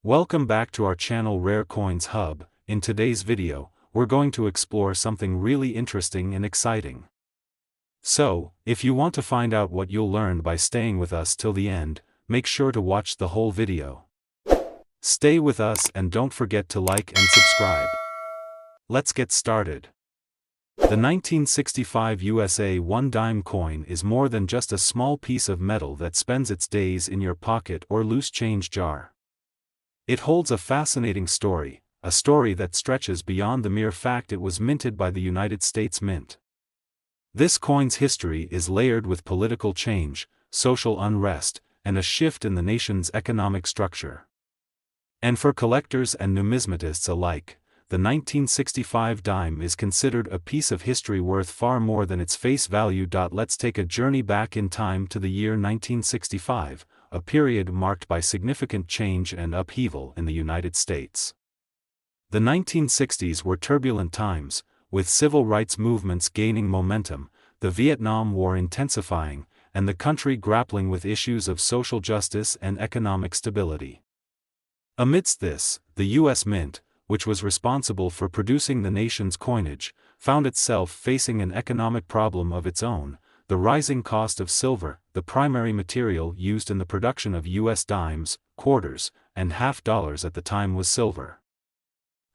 Welcome back to our channel Rare Coins Hub. In today's video, we're going to explore something really interesting and exciting. So, if you want to find out what you'll learn by staying with us till the end, make sure to watch the whole video. Stay with us and don't forget to like and subscribe. Let's get started. The 1965 USA 1 dime coin is more than just a small piece of metal that spends its days in your pocket or loose change jar. It holds a fascinating story, a story that stretches beyond the mere fact it was minted by the United States Mint. This coin's history is layered with political change, social unrest, and a shift in the nation's economic structure. And for collectors and numismatists alike, the 1965 dime is considered a piece of history worth far more than its face value. Let's take a journey back in time to the year 1965, a period marked by significant change and upheaval in the United States. The 1960s were turbulent times, with civil rights movements gaining momentum, the Vietnam War intensifying, and the country grappling with issues of social justice and economic stability. Amidst this, the U.S. Mint, which was responsible for producing the nation's coinage, found itself facing an economic problem of its own: the rising cost of silver, the primary material used in the production of U.S. dimes, quarters, and half dollars at the time was silver.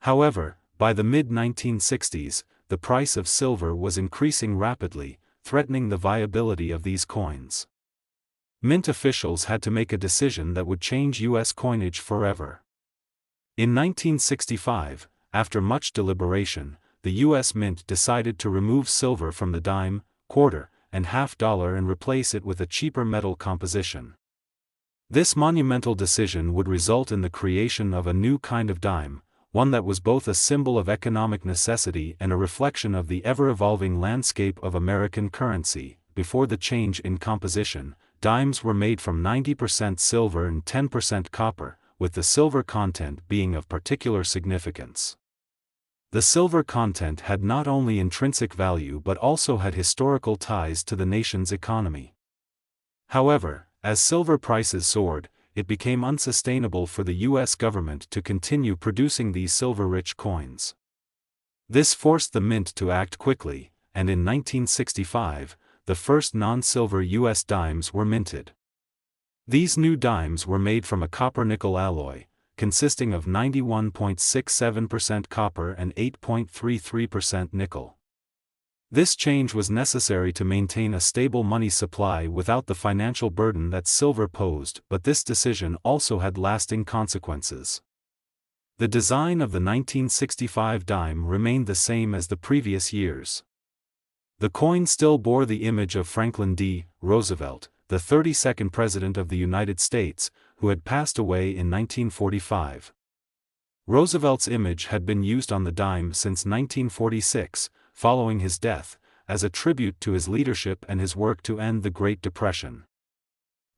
However, by the mid-1960s, the price of silver was increasing rapidly, threatening the viability of these coins. Mint officials had to make a decision that would change U.S. coinage forever. In 1965, after much deliberation, the U.S. Mint decided to remove silver from the dime, quarter, and half dollar and replace it with a cheaper metal composition. This monumental decision would result in the creation of a new kind of dime, one that was both a symbol of economic necessity and a reflection of the ever-evolving landscape of American currency. Before the change in composition, dimes were made from 90% silver and 10% copper, with the silver content being of particular significance. The silver content had not only intrinsic value but also had historical ties to the nation's economy. However, as silver prices soared, it became unsustainable for the U.S. government to continue producing these silver-rich coins. This forced the mint to act quickly, and in 1965, the first non-silver U.S. dimes were minted. These new dimes were made from a copper-nickel alloy, consisting of 91.67% copper and 8.33% nickel. This change was necessary to maintain a stable money supply without the financial burden that silver posed, but this decision also had lasting consequences. The design of the 1965 dime remained the same as the previous years. The coin still bore the image of Franklin D. Roosevelt, the 32nd President of the United States, who had passed away in 1945. Roosevelt's image had been used on the dime since 1946, following his death, as a tribute to his leadership and his work to end the Great Depression.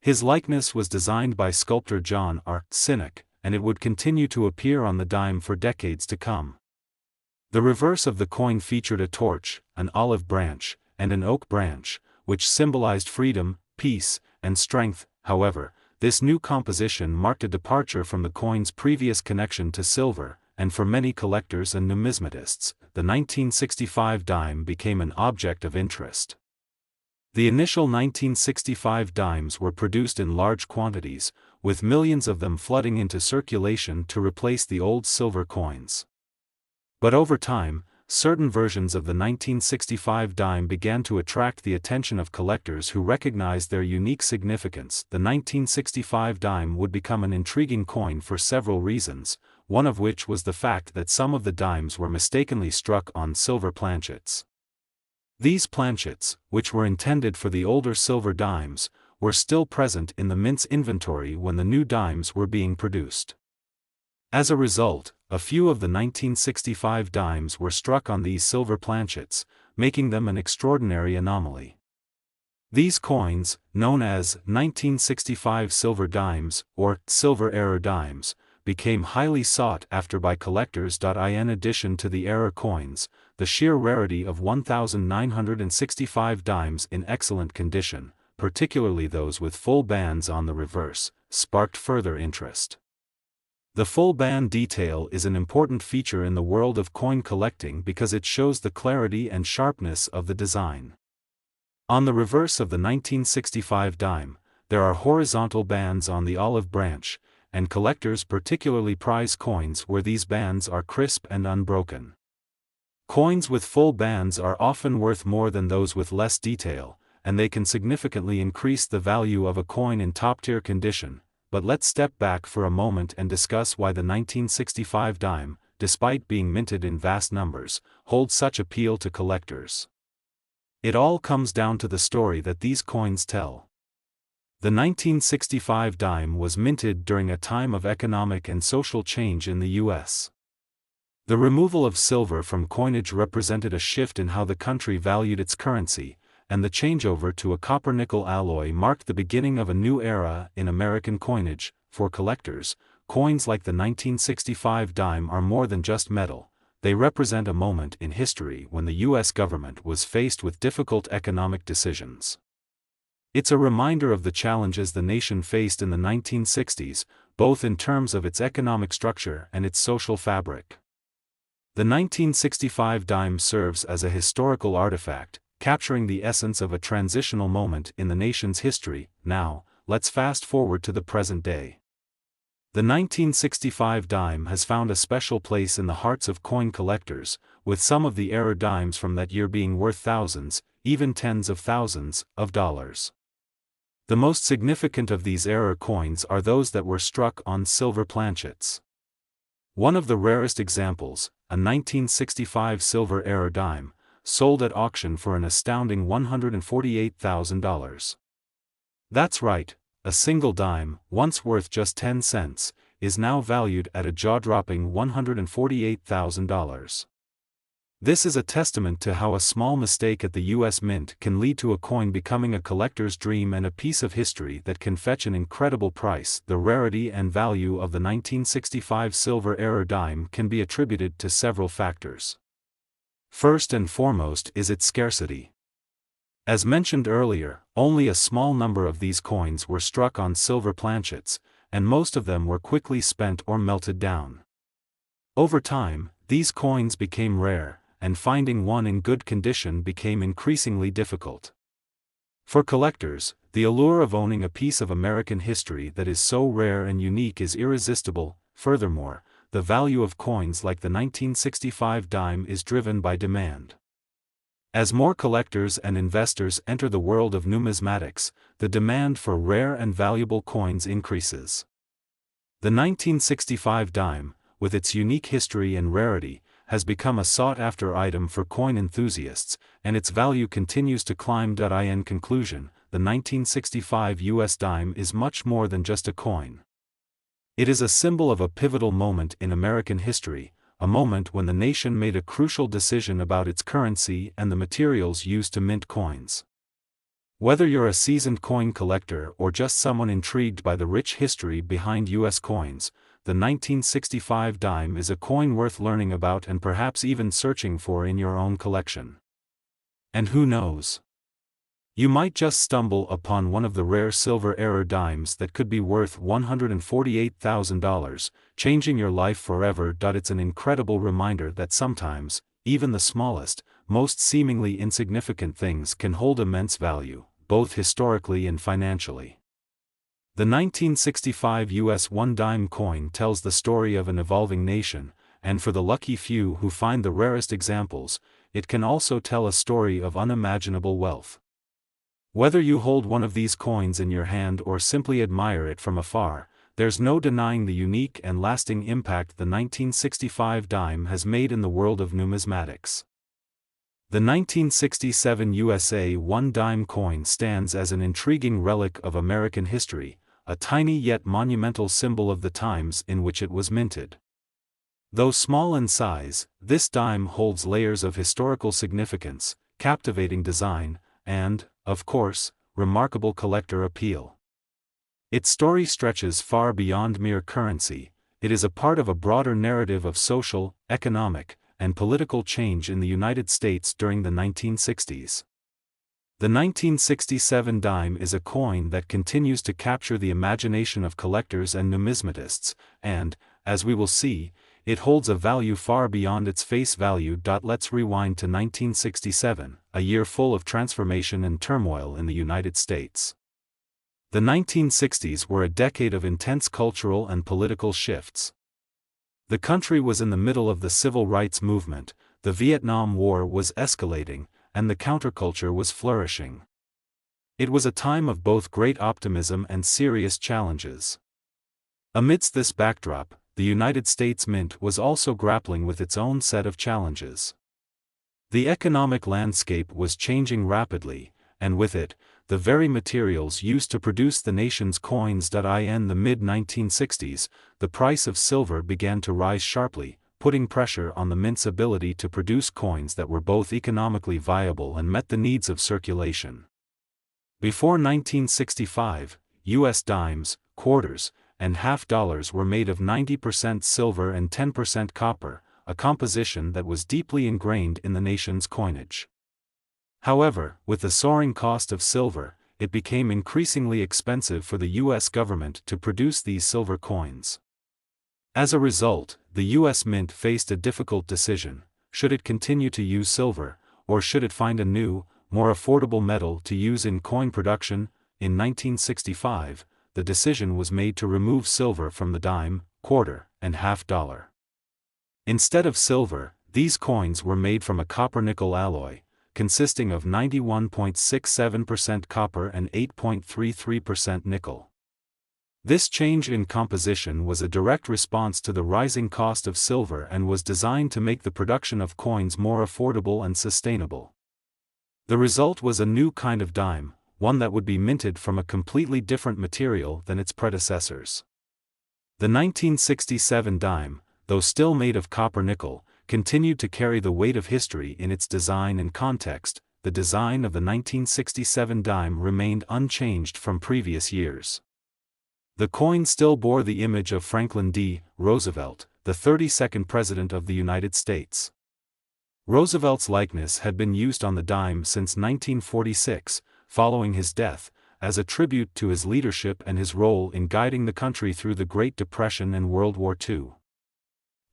His likeness was designed by sculptor John Sinnock, and it would continue to appear on the dime for decades to come. The reverse of the coin featured a torch, an olive branch, and an oak branch, which symbolized freedom, peace, and strength. However, this new composition marked a departure from the coin's previous connection to silver, and for many collectors and numismatists, the 1965 dime became an object of interest. The initial 1965 dimes were produced in large quantities, with millions of them flooding into circulation to replace the old silver coins. But over time, certain versions of the 1965 dime began to attract the attention of collectors who recognized their unique significance. The 1965 dime would become an intriguing coin for several reasons, one of which was the fact that some of the dimes were mistakenly struck on silver planchets. These planchets, which were intended for the older silver dimes, were still present in the mint's inventory when the new dimes were being produced. As a result, a few of the 1965 dimes were struck on these silver planchets, making them an extraordinary anomaly. These coins, known as 1965 silver dimes, or silver error dimes, became highly sought after by collectors. In addition to the error coins, the sheer rarity of 1,965 dimes in excellent condition, particularly those with full bands on the reverse, sparked further interest. The full band detail is an important feature in the world of coin collecting because it shows the clarity and sharpness of the design. On the reverse of the 1965 dime, there are horizontal bands on the olive branch, and collectors particularly prize coins where these bands are crisp and unbroken. Coins with full bands are often worth more than those with less detail, and they can significantly increase the value of a coin in top-tier condition. But let's step back for a moment and discuss why the 1965 dime, despite being minted in vast numbers, holds such appeal to collectors. It all comes down to the story that these coins tell. The 1965 dime was minted during a time of economic and social change in the U.S. The removal of silver from coinage represented a shift in how the country valued its currency, and the changeover to a copper-nickel alloy marked the beginning of a new era in American coinage. For collectors, coins like the 1965 dime are more than just metal. They represent a moment in history when the U.S. government was faced with difficult economic decisions. It's a reminder of the challenges the nation faced in the 1960s, both in terms of its economic structure and its social fabric. The 1965 dime serves as a historical artifact, capturing the essence of a transitional moment in the nation's history. Now, let's fast forward to the present day. The 1965 dime has found a special place in the hearts of coin collectors, with some of the error dimes from that year being worth thousands, even tens of thousands, of dollars. The most significant of these error coins are those that were struck on silver planchets. One of the rarest examples, a 1965 silver error dime, sold at auction for an astounding $148,000. That's right, a single dime, once worth just 10 cents, is now valued at a jaw-dropping $148,000. This is a testament to how a small mistake at the U.S. Mint can lead to a coin becoming a collector's dream and a piece of history that can fetch an incredible price. The rarity and value of the 1965 silver error dime can be attributed to several factors. First and foremost is its scarcity. As mentioned earlier, only a small number of these coins were struck on silver planchets, and most of them were quickly spent or melted down. Over time, these coins became rare, and finding one in good condition became increasingly difficult. For collectors, the allure of owning a piece of American history that is so rare and unique is irresistible. Furthermore, the value of coins like the 1965 dime is driven by demand. As more collectors and investors enter the world of numismatics, the demand for rare and valuable coins increases. The 1965 dime, with its unique history and rarity, has become a sought-after item for coin enthusiasts, and its value continues to climb. In conclusion, the 1965 US dime is much more than just a coin. It is a symbol of a pivotal moment in American history, a moment when the nation made a crucial decision about its currency and the materials used to mint coins. Whether you're a seasoned coin collector or just someone intrigued by the rich history behind U.S. coins, the 1965 dime is a coin worth learning about and perhaps even searching for in your own collection. And who knows? You might just stumble upon one of the rare silver error dimes that could be worth $148,000, changing your life forever. It's an incredible reminder that sometimes, even the smallest, most seemingly insignificant things can hold immense value, both historically and financially. The 1965 US one-dime coin tells the story of an evolving nation, and for the lucky few who find the rarest examples, it can also tell a story of unimaginable wealth. Whether you hold one of these coins in your hand or simply admire it from afar, there's no denying the unique and lasting impact the 1965 dime has made in the world of numismatics. The 1967 USA one-dime coin stands as an intriguing relic of American history, a tiny yet monumental symbol of the times in which it was minted. Though small in size, this dime holds layers of historical significance, captivating design, and, of course, remarkable collector appeal. Its story stretches far beyond mere currency. It is a part of a broader narrative of social, economic, and political change in the United States during the 1960s. The 1967 dime is a coin that continues to capture the imagination of collectors and numismatists, and, as we will see, it holds a value far beyond its face value. Let's rewind to 1967, a year full of transformation and turmoil in the United States. The 1960s were a decade of intense cultural and political shifts. The country was in the middle of the civil rights movement, the Vietnam War was escalating, and the counterculture was flourishing. It was a time of both great optimism and serious challenges. Amidst this backdrop, the United States Mint was also grappling with its own set of challenges. The economic landscape was changing rapidly, and with it, the very materials used to produce the nation's coins. In the mid-1960s, the price of silver began to rise sharply, putting pressure on the mint's ability to produce coins that were both economically viable and met the needs of circulation. Before 1965, U.S. dimes, quarters, and half dollars were made of 90% silver and 10% copper, a composition that was deeply ingrained in the nation's coinage. However, with the soaring cost of silver, it became increasingly expensive for the U.S. government to produce these silver coins. As a result, the U.S. Mint faced a difficult decision: should it continue to use silver, or should it find a new, more affordable metal to use in coin production? In 1965, the decision was made to remove silver from the dime, quarter, and half dollar. Instead of silver, these coins were made from a copper-nickel alloy, consisting of 91.67% copper and 8.33% nickel. This change in composition was a direct response to the rising cost of silver and was designed to make the production of coins more affordable and sustainable. The result was a new kind of dime, one that would be minted from a completely different material than its predecessors. The 1967 dime, though still made of copper-nickel, continued to carry the weight of history in its design and context. The design of the 1967 dime remained unchanged from previous years. The coin still bore the image of Franklin D. Roosevelt, the 32nd President of the United States. Roosevelt's likeness had been used on the dime since 1946, following his death, as a tribute to his leadership and his role in guiding the country through the Great Depression and World War II.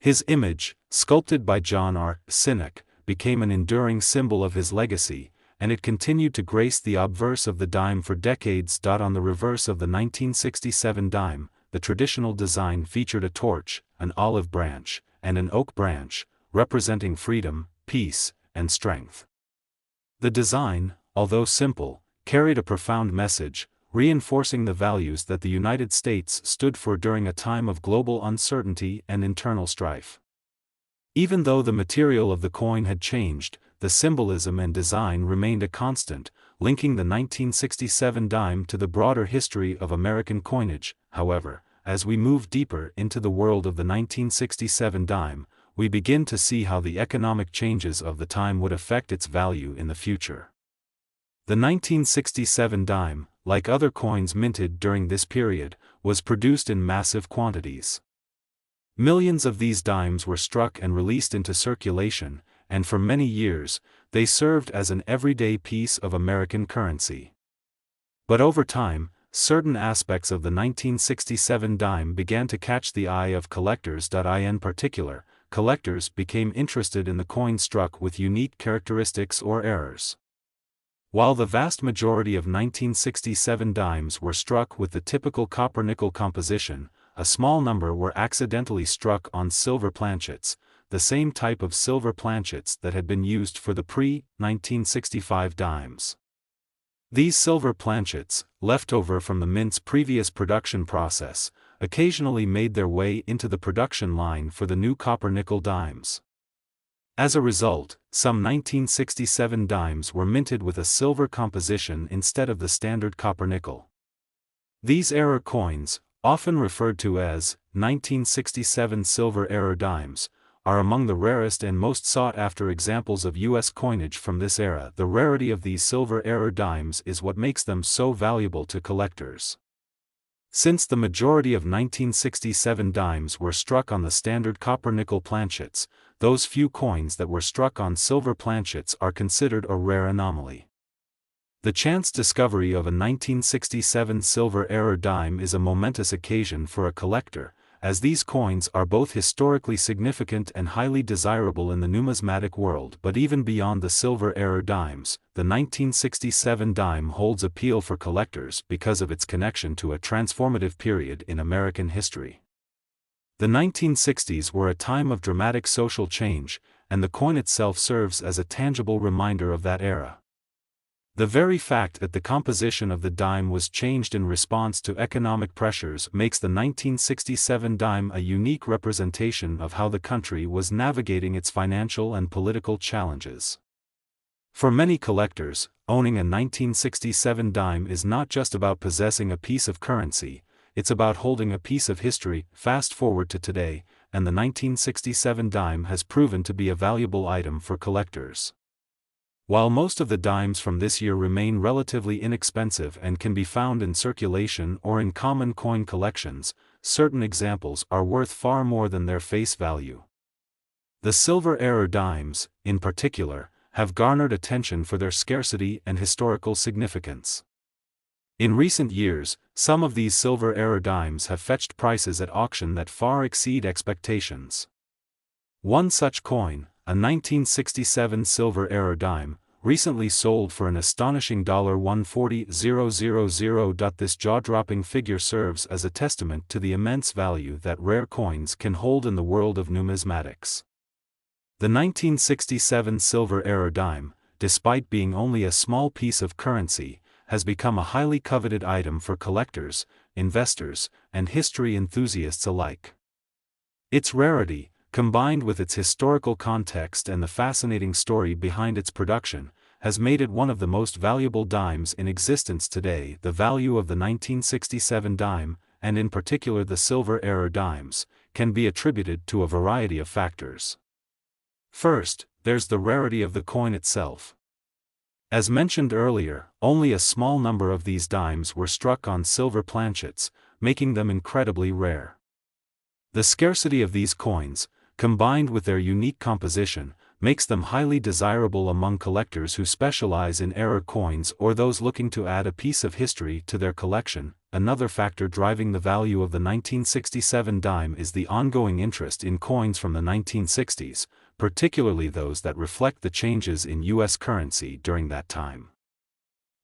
His image, sculpted by John Sinnock, became an enduring symbol of his legacy, and it continued to grace the obverse of the dime for decades. On the reverse of the 1967 dime, the traditional design featured a torch, an olive branch, and an oak branch, representing freedom, peace, and strength. The design, although simple, carried a profound message, reinforcing the values that the United States stood for during a time of global uncertainty and internal strife. Even though the material of the coin had changed, the symbolism and design remained a constant, linking the 1967 dime to the broader history of American coinage. However, as we move deeper into the world of the 1967 dime, we begin to see how the economic changes of the time would affect its value in the future. The 1967 dime, like other coins minted during this period, was produced in massive quantities. Millions of these dimes were struck and released into circulation, and for many years, they served as an everyday piece of American currency. But over time, certain aspects of the 1967 dime began to catch the eye of collectors. In particular, collectors became interested in the coin struck with unique characteristics or errors. While the vast majority of 1967 dimes were struck with the typical copper-nickel composition, a small number were accidentally struck on silver planchets, the same type of silver planchets that had been used for the pre-1965 dimes. These silver planchets, left over from the mint's previous production process, occasionally made their way into the production line for the new copper-nickel dimes. As a result, some 1967 dimes were minted with a silver composition instead of the standard copper-nickel. These error coins, often referred to as 1967 silver error dimes, are among the rarest and most sought-after examples of U.S. coinage from this era. The rarity of these silver error dimes is what makes them so valuable to collectors. Since the majority of 1967 dimes were struck on the standard copper-nickel planchets, those few coins that were struck on silver planchets are considered a rare anomaly. The chance discovery of a 1967 silver error dime is a momentous occasion for a collector, as these coins are both historically significant and highly desirable in the numismatic world. But even beyond the silver-era dimes, the 1967 dime holds appeal for collectors because of its connection to a transformative period in American history. The 1960s were a time of dramatic social change, and the coin itself serves as a tangible reminder of that era. The very fact that the composition of the dime was changed in response to economic pressures makes the 1967 dime a unique representation of how the country was navigating its financial and political challenges. For many collectors, owning a 1967 dime is not just about possessing a piece of currency, it's about holding a piece of history. Fast forward to today, and the 1967 dime has proven to be a valuable item for collectors. While most of the dimes from this year remain relatively inexpensive and can be found in circulation or in common coin collections, certain examples are worth far more than their face value. The silver-era dimes, in particular, have garnered attention for their scarcity and historical significance. In recent years, some of these silver-era dimes have fetched prices at auction that far exceed expectations. One such coin, a 1967 silver-era dime, recently sold for an astonishing $140,000. This jaw-dropping figure serves as a testament to the immense value that rare coins can hold in the world of numismatics. The 1967 silver-era dime, despite being only a small piece of currency, has become a highly coveted item for collectors, investors, and history enthusiasts alike. Its rarity, combined with its historical context and the fascinating story behind its production, has made it one of the most valuable dimes in existence today. The value of the 1967 dime, and in particular the silver-era dimes, can be attributed to a variety of factors. First, there's the rarity of the coin itself. As mentioned earlier, only a small number of these dimes were struck on silver planchets, making them incredibly rare. The scarcity of these coins, combined with their unique composition, makes them highly desirable among collectors who specialize in era coins or those looking to add a piece of history to their collection. Another factor driving the value of the 1967 dime is the ongoing interest in coins from the 1960s, particularly those that reflect the changes in U.S. currency during that time.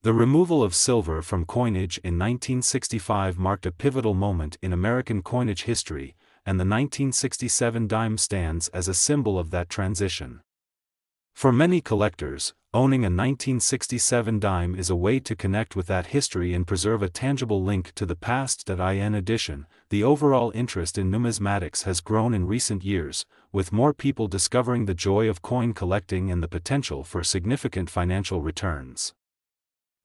The removal of silver from coinage in 1965 marked a pivotal moment in American coinage history, and the 1967 dime stands as a symbol of that transition. For many collectors, owning a 1967 dime is a way to connect with that history and preserve a tangible link to the past. In addition, the overall interest in numismatics has grown in recent years, with more people discovering the joy of coin collecting and the potential for significant financial returns.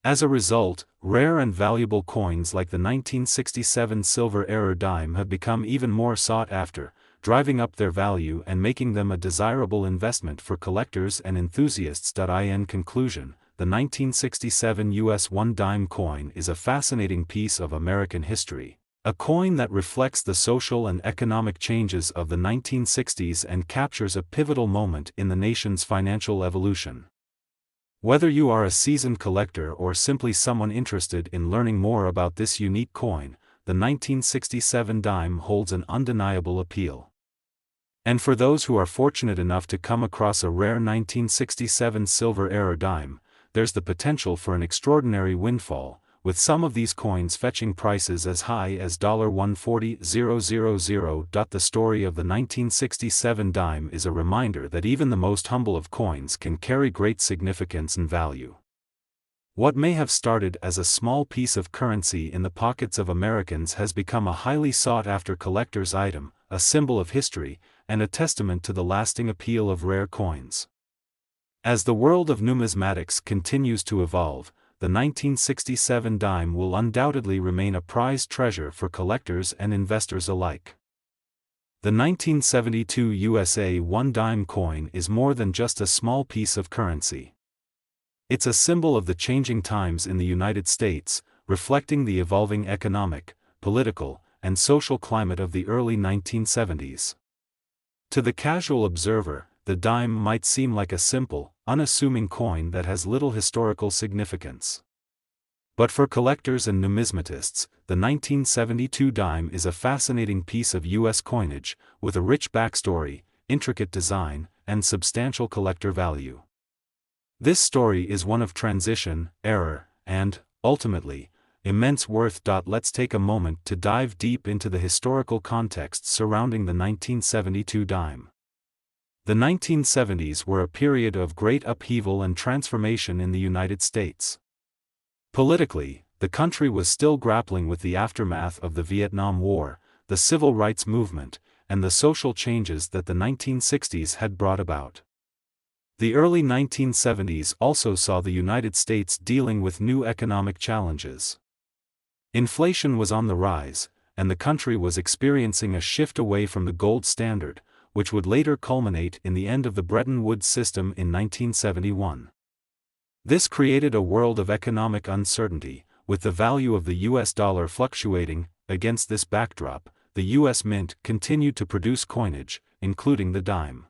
As a result, rare and valuable coins like the 1967 silver-era dime have become even more sought after, driving up their value and making them a desirable investment for collectors and enthusiasts. In conclusion, the 1967 US 1 dime coin is a fascinating piece of American history, a coin that reflects the social and economic changes of the 1960s and captures a pivotal moment in the nation's financial evolution. Whether you are a seasoned collector or simply someone interested in learning more about this unique coin, the 1967 dime holds an undeniable appeal. And for those who are fortunate enough to come across a rare 1967 silver-era dime, there's the potential for an extraordinary windfall, with some of these coins fetching prices as high as $140,000. The story of the 1967 dime is a reminder that even the most humble of coins can carry great significance and value. What may have started as a small piece of currency in the pockets of Americans has become a highly sought-after collector's item, a symbol of history, and a testament to the lasting appeal of rare coins. As the world of numismatics continues to evolve, the 1967 dime will undoubtedly remain a prized treasure for collectors and investors alike. The 1972 USA 1 dime coin is more than just a small piece of currency. It's a symbol of the changing times in the United States, reflecting the evolving economic, political, and social climate of the early 1970s. To the casual observer, the dime might seem like a simple, unassuming coin that has little historical significance. But for collectors and numismatists, the 1972 dime is a fascinating piece of U.S. coinage, with a rich backstory, intricate design, and substantial collector value. This story is one of transition, error, and, ultimately, immense worth. Let's take a moment to dive deep into the historical context surrounding the 1972 dime. The 1970s were a period of great upheaval and transformation in the United States. Politically, the country was still grappling with the aftermath of the Vietnam War, the civil rights movement, and the social changes that the 1960s had brought about. The early 1970s also saw the United States dealing with new economic challenges. Inflation was on the rise, and the country was experiencing a shift away from the gold standard, which would later culminate in the end of the Bretton Woods system in 1971. This created a world of economic uncertainty, with the value of the US dollar fluctuating. Against this backdrop, the US Mint continued to produce coinage, including the dime.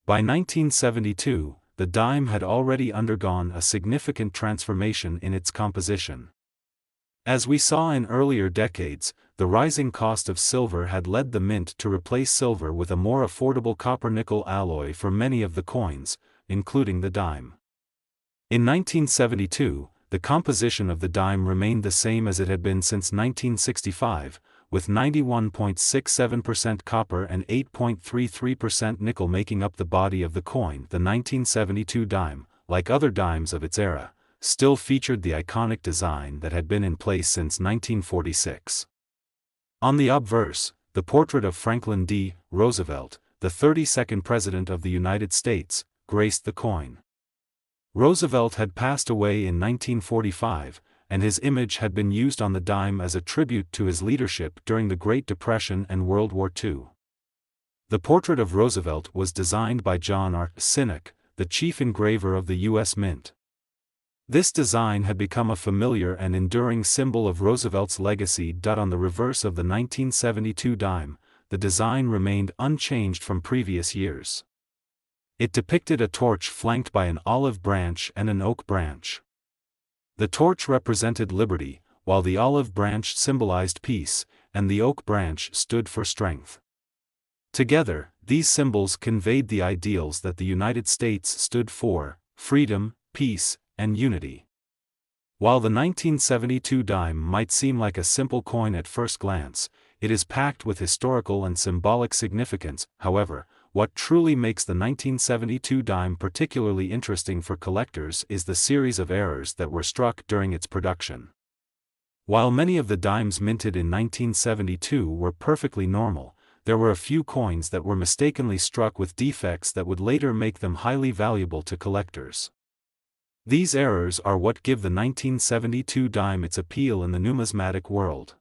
By 1972, the dime had already undergone a significant transformation in its composition. As we saw in earlier decades, the rising cost of silver had led the mint to replace silver with a more affordable copper-nickel alloy for many of the coins, including the dime. In 1972, the composition of the dime remained the same as it had been since 1965, with 91.67% copper and 8.33% nickel making up the body of the coin. The 1972 dime, like other dimes of its era, still featured the iconic design that had been in place since 1946. On the obverse, the portrait of Franklin D. Roosevelt, the 32nd President of the United States, graced the coin. Roosevelt had passed away in 1945, and his image had been used on the dime as a tribute to his leadership during the Great Depression and World War II. The portrait of Roosevelt was designed by John Sinnock, the chief engraver of the U.S. Mint. This design had become a familiar and enduring symbol of Roosevelt's legacy. On the reverse of the 1972 dime, the design remained unchanged from previous years. It depicted a torch flanked by an olive branch and an oak branch. The torch represented liberty, while the olive branch symbolized peace, and the oak branch stood for strength. Together, these symbols conveyed the ideals that the United States stood for: freedom, peace, and unity. While the 1972 dime might seem like a simple coin at first glance, it is packed with historical and symbolic significance. However, what truly makes the 1972 dime particularly interesting for collectors is the series of errors that were struck during its production. While many of the dimes minted in 1972 were perfectly normal, there were a few coins that were mistakenly struck with defects that would later make them highly valuable to collectors. These errors are what give the 1972 dime its appeal in the numismatic world.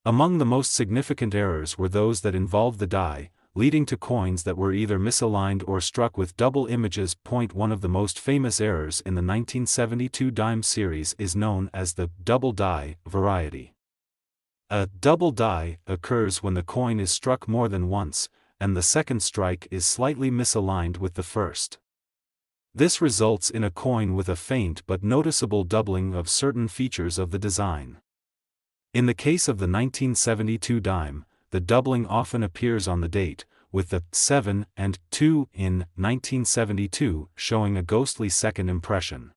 Among the most significant errors were those that involved the die, leading to coins that were either misaligned or struck with double images. One of the most famous errors in the 1972 dime series is known as the double die variety. A double die occurs when the coin is struck more than once, and the second strike is slightly misaligned with the first. This results in a coin with a faint but noticeable doubling of certain features of the design. In the case of the 1972 dime, the doubling often appears on the date, with the 7 and 2 in 1972 showing a ghostly second impression.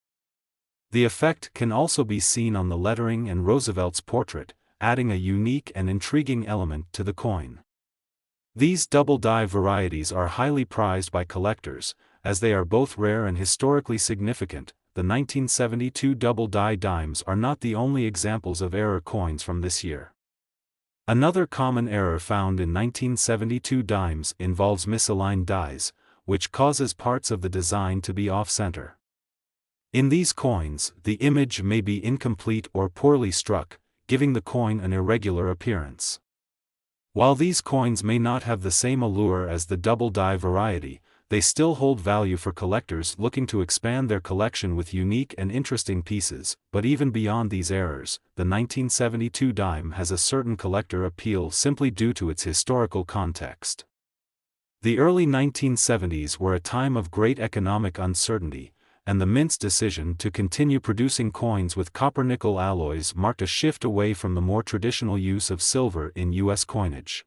The effect can also be seen on the lettering and Roosevelt's portrait, adding a unique and intriguing element to the coin. These double die varieties are highly prized by collectors, as they are both rare and historically significant. The 1972 double die dimes are not the only examples of error coins from this year. Another common error found in 1972 dimes involves misaligned dies, which causes parts of the design to be off-center. In these coins, the image may be incomplete or poorly struck, giving the coin an irregular appearance. While these coins may not have the same allure as the double die variety, they still hold value for collectors looking to expand their collection with unique and interesting pieces. But even beyond these errors, the 1972 dime has a certain collector appeal simply due to its historical context. The early 1970s were a time of great economic uncertainty, and the Mint's decision to continue producing coins with copper-nickel alloys marked a shift away from the more traditional use of silver in U.S. coinage.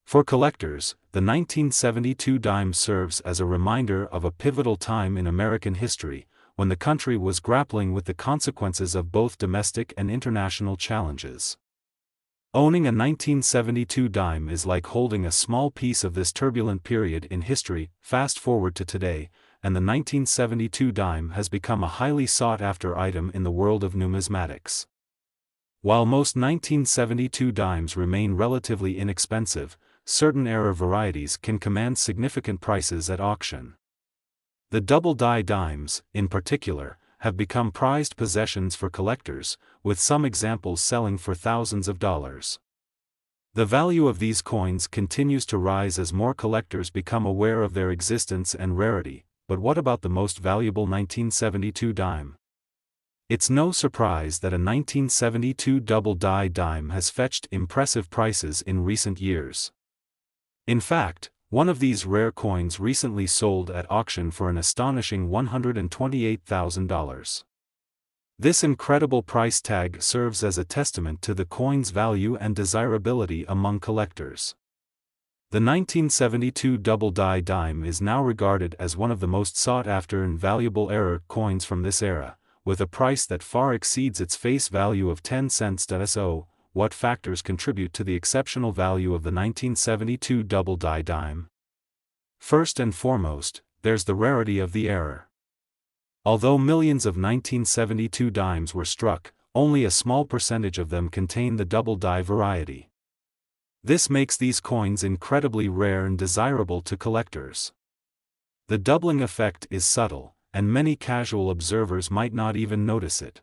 For collectors, the 1972 dime serves as a reminder of a pivotal time in American history, when the country was grappling with the consequences of both domestic and international challenges. Owning a 1972 dime is like holding a small piece of this turbulent period in history. Fast forward to today, and the 1972 dime has become a highly sought-after item in the world of numismatics. While most 1972 dimes remain relatively inexpensive, certain era varieties can command significant prices at auction. The double-die dimes, in particular, have become prized possessions for collectors, with some examples selling for thousands of dollars. The value of these coins continues to rise as more collectors become aware of their existence and rarity. But what about the most valuable 1972 dime? It's no surprise that a 1972 double-die dime has fetched impressive prices in recent years. In fact, one of these rare coins recently sold at auction for an astonishing $128,000. This incredible price tag serves as a testament to the coin's value and desirability among collectors. The 1972 double-die dime is now regarded as one of the most sought-after and valuable era coins from this era, with a price that far exceeds its face value of 10 cents. So, what factors contribute to the exceptional value of the 1972 double-die dime? First and foremost, there's the rarity of the era. Although millions of 1972 dimes were struck, only a small percentage of them contain the double-die variety. This makes these coins incredibly rare and desirable to collectors. The doubling effect is subtle, and many casual observers might not even notice it.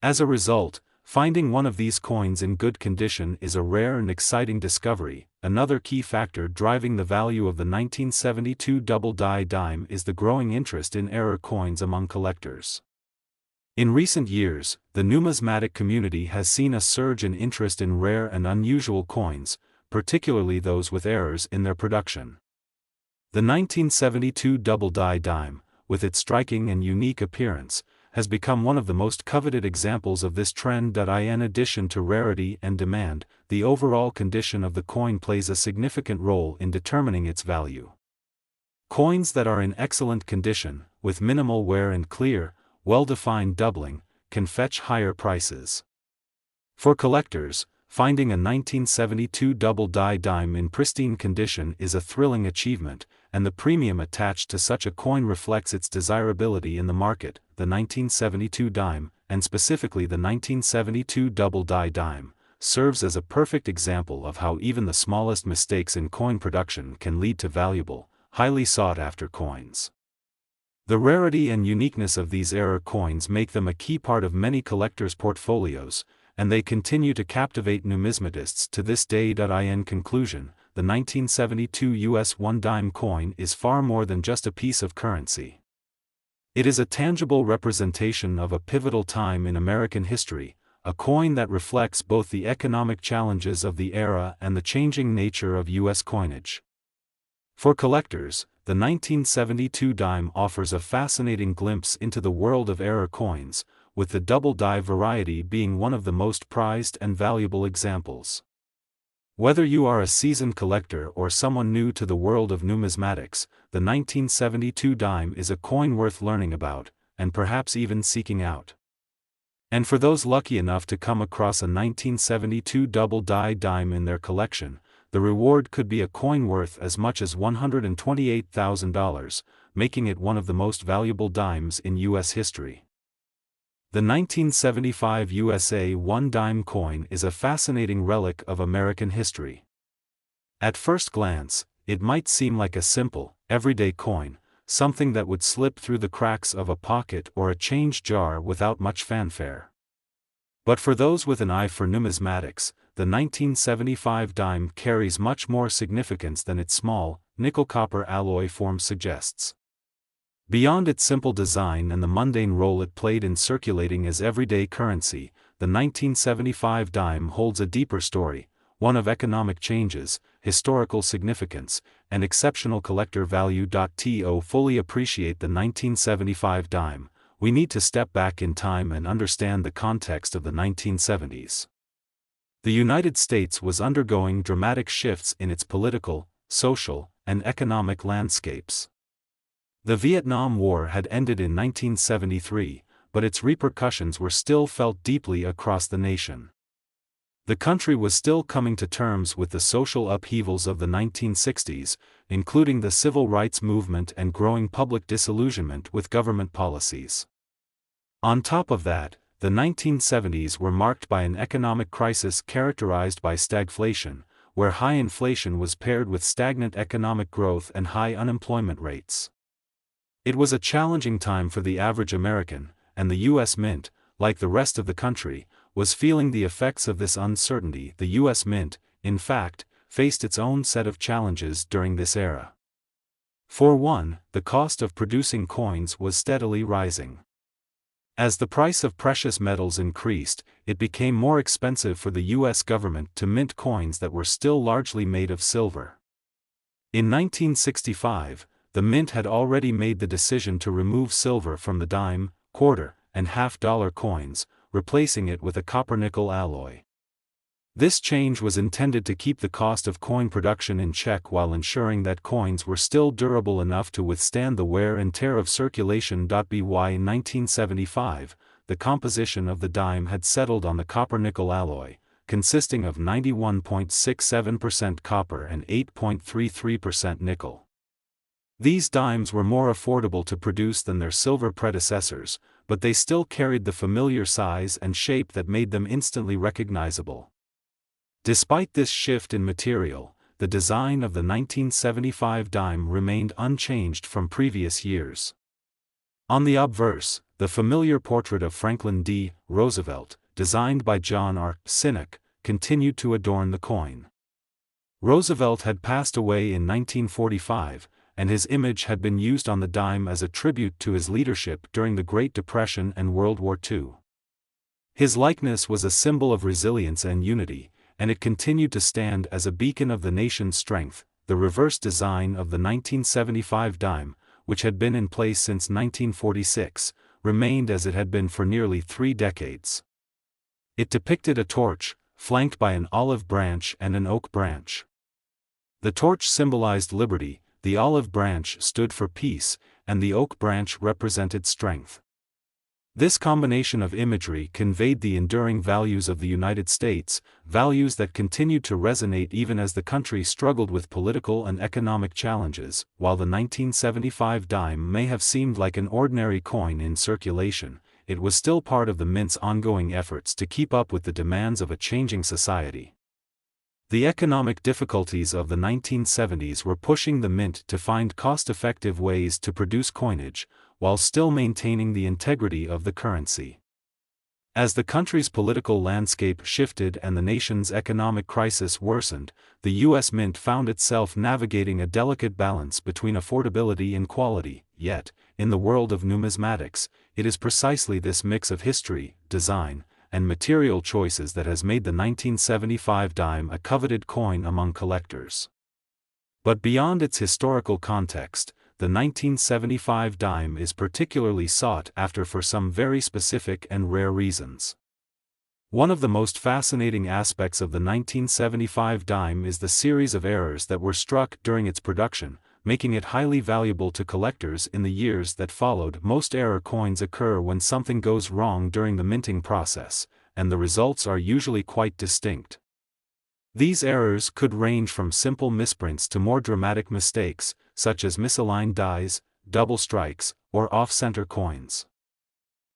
As a result, finding one of these coins in good condition is a rare and exciting discovery. Another key factor driving the value of the 1972 double-die dime is the growing interest in era coins among collectors. In recent years, the numismatic community has seen a surge in interest in rare and unusual coins, particularly those with errors in their production. The 1972 double-die dime, with its striking and unique appearance, has become one of the most coveted examples of this trend. In addition to rarity and demand, the overall condition of the coin plays a significant role in determining its value. Coins that are in excellent condition, with minimal wear and clear, well-defined doubling, can fetch higher prices. For collectors, finding a 1972 double-die dime in pristine condition is a thrilling achievement, and the premium attached to such a coin reflects its desirability in the market. The 1972 dime, and specifically the 1972 double-die dime, serves as a perfect example of how even the smallest mistakes in coin production can lead to valuable, highly sought-after coins. The rarity and uniqueness of these era coins make them a key part of many collectors' portfolios, and they continue to captivate numismatists to this day. In conclusion, the 1972 US 1 dime coin is far more than just a piece of currency. It is a tangible representation of a pivotal time in American history, a coin that reflects both the economic challenges of the era and the changing nature of U.S. coinage. For collectors, the 1972 dime offers a fascinating glimpse into the world of era coins, with the double-die variety being one of the most prized and valuable examples. Whether you are a seasoned collector or someone new to the world of numismatics, the 1972 dime is a coin worth learning about, and perhaps even seeking out. And for those lucky enough to come across a 1972 double-die dime in their collection, the reward could be a coin worth as much as $128,000, making it one of the most valuable dimes in U.S. history. The 1975 USA 1 dime coin is a fascinating relic of American history. At first glance, it might seem like a simple, everyday coin, something that would slip through the cracks of a pocket or a change jar without much fanfare. But for those with an eye for numismatics, the 1975 dime carries much more significance than its small, nickel-copper alloy form suggests. Beyond its simple design and the mundane role it played in circulating as everyday currency, the 1975 dime holds a deeper story, one of economic changes, historical significance, and exceptional collector value. To fully appreciate the 1975 dime, we need to step back in time and understand the context of the 1970s. The United States was undergoing dramatic shifts in its political, social, and economic landscapes. The Vietnam War had ended in 1973, but its repercussions were still felt deeply across the nation. The country was still coming to terms with the social upheavals of the 1960s, including the civil rights movement and growing public disillusionment with government policies. On top of that, the 1970s were marked by an economic crisis characterized by stagflation, where high inflation was paired with stagnant economic growth and high unemployment rates. It was a challenging time for the average American, and the U.S. Mint, like the rest of the country, was feeling the effects of this uncertainty. The U.S. Mint, in fact, faced its own set of challenges during this era. For one, the cost of producing coins was steadily rising. As the price of precious metals increased, it became more expensive for the U.S. government to mint coins that were still largely made of silver. In 1965, the mint had already made the decision to remove silver from the dime, quarter, and half-dollar coins, replacing it with a copper-nickel alloy. This change was intended to keep the cost of coin production in check while ensuring that coins were still durable enough to withstand the wear and tear of circulation. In 1975, the composition of the dime had settled on the copper-nickel alloy, consisting of 91.67% copper and 8.33% nickel. These dimes were more affordable to produce than their silver predecessors, but they still carried the familiar size and shape that made them instantly recognizable. Despite this shift in material, the design of the 1975 dime remained unchanged from previous years. On the obverse, the familiar portrait of Franklin D. Roosevelt, designed by John Sinnock, continued to adorn the coin. Roosevelt had passed away in 1945, and his image had been used on the dime as a tribute to his leadership during the Great Depression and World War II. His likeness was a symbol of resilience and unity, and it continued to stand as a beacon of the nation's strength. The reverse design of the 1975 dime, which had been in place since 1946, remained as it had been for nearly 3 decades. It depicted a torch, flanked by an olive branch and an oak branch. The torch symbolized liberty, the olive branch stood for peace, and the oak branch represented strength. This combination of imagery conveyed the enduring values of the United States, values that continued to resonate even as the country struggled with political and economic challenges. While the 1975 dime may have seemed like an ordinary coin in circulation, it was still part of the mint's ongoing efforts to keep up with the demands of a changing society. The economic difficulties of the 1970s were pushing the mint to find cost-effective ways to produce coinage, while still maintaining the integrity of the currency. As the country's political landscape shifted and the nation's economic crisis worsened, the U.S. Mint found itself navigating a delicate balance between affordability and quality. Yet, in the world of numismatics, it is precisely this mix of history, design, and material choices that has made the 1975 dime a coveted coin among collectors. But beyond its historical context, the 1975 dime is particularly sought after for some very specific and rare reasons. One of the most fascinating aspects of the 1975 dime is the series of errors that were struck during its production, making it highly valuable to collectors in the years that followed. Most error coins occur when something goes wrong during the minting process, and the results are usually quite distinct. These errors could range from simple misprints to more dramatic mistakes, such as misaligned dies, double strikes, or off-center coins.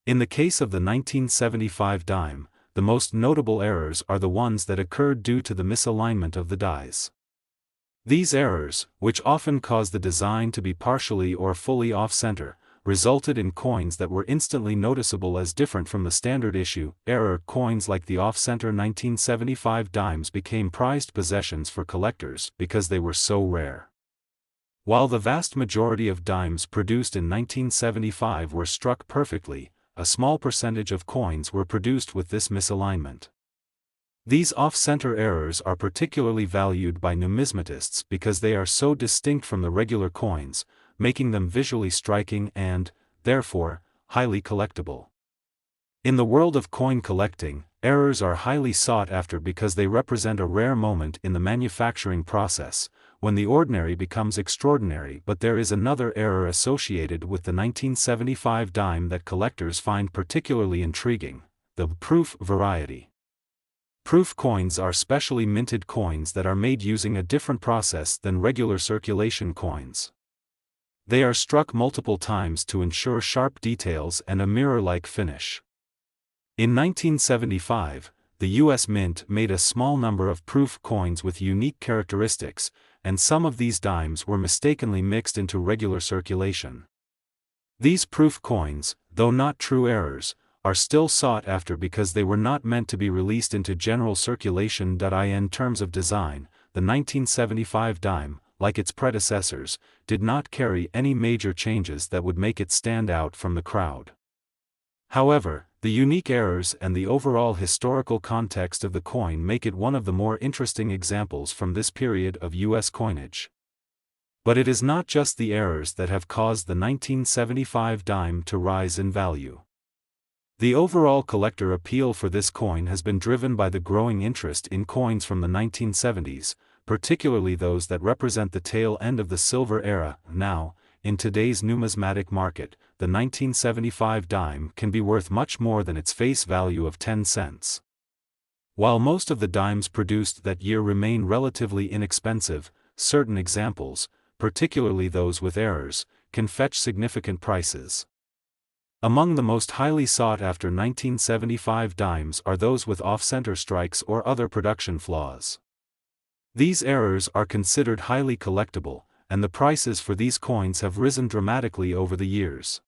In the case of the 1975 dime, the most notable errors are the ones that occurred due to the misalignment of the dies. These errors, which often cause the design to be partially or fully off-center, resulted in coins that were instantly noticeable as different from the standard issue error coins. Like the off-center 1975 dimes became prized possessions for collectors because they were so rare. While the vast majority of dimes produced in 1975 were struck perfectly, a small percentage of coins were produced with this misalignment. These off-center errors are particularly valued by numismatists because they are so distinct from the regular coins, making them visually striking and, therefore, highly collectible. In the world of coin collecting, errors are highly sought after because they represent a rare moment in the manufacturing process, when the ordinary becomes extraordinary. But there is another error associated with the 1975 dime that collectors find particularly intriguing: the proof variety. Proof coins are specially minted coins that are made using a different process than regular circulation coins. They are struck multiple times to ensure sharp details and a mirror-like finish. In 1975, the U.S. Mint made a small number of proof coins with unique characteristics, and some of these dimes were mistakenly mixed into regular circulation. These proof coins, though not true errors, are still sought after because they were not meant to be released into general circulation. In terms of design, the 1975 dime, like its predecessors, did not carry any major changes that would make it stand out from the crowd. However, the unique errors and the overall historical context of the coin make it one of the more interesting examples from this period of U.S. coinage. But it is not just the errors that have caused the 1975 dime to rise in value. The overall collector appeal for this coin has been driven by the growing interest in coins from the 1970s, particularly those that represent the tail end of the silver era. Now, in today's numismatic market, the 1975 dime can be worth much more than its face value of 10 cents. While most of the dimes produced that year remain relatively inexpensive, certain examples, particularly those with errors, can fetch significant prices. Among the most highly sought-after 1975 dimes are those with off-center strikes or other production flaws. These errors are considered highly collectible, and the prices for these coins have risen dramatically over the years.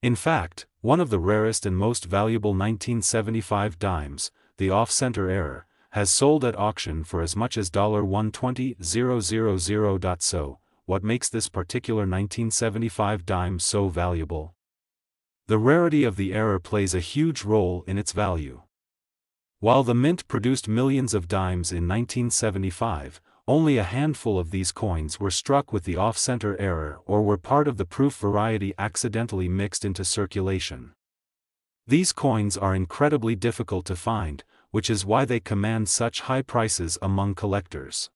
In fact, one of the rarest and most valuable 1975 dimes, the off-center error, has sold at auction for as much as $120,000. So, what makes this particular 1975 dime so valuable? The rarity of the error plays a huge role in its value. While the mint produced millions of dimes in 1975, only a handful of these coins were struck with the off-center error or were part of the proof variety accidentally mixed into circulation. These coins are incredibly difficult to find, which is why they command such high prices among collectors.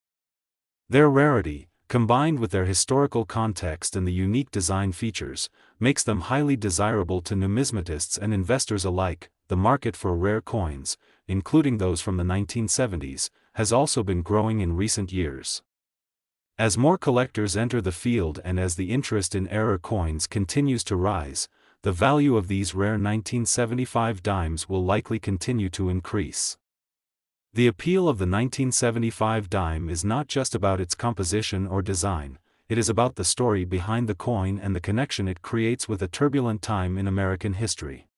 Their rarity, combined with their historical context and the unique design features, makes them highly desirable to numismatists and investors alike. The market for rare coins, including those from the 1970s, has also been growing in recent years. As more collectors enter the field and as the interest in error coins continues to rise, the value of these rare 1975 dimes will likely continue to increase. The appeal of the 1975 dime is not just about its composition or design, it is about the story behind the coin and the connection it creates with a turbulent time in American history.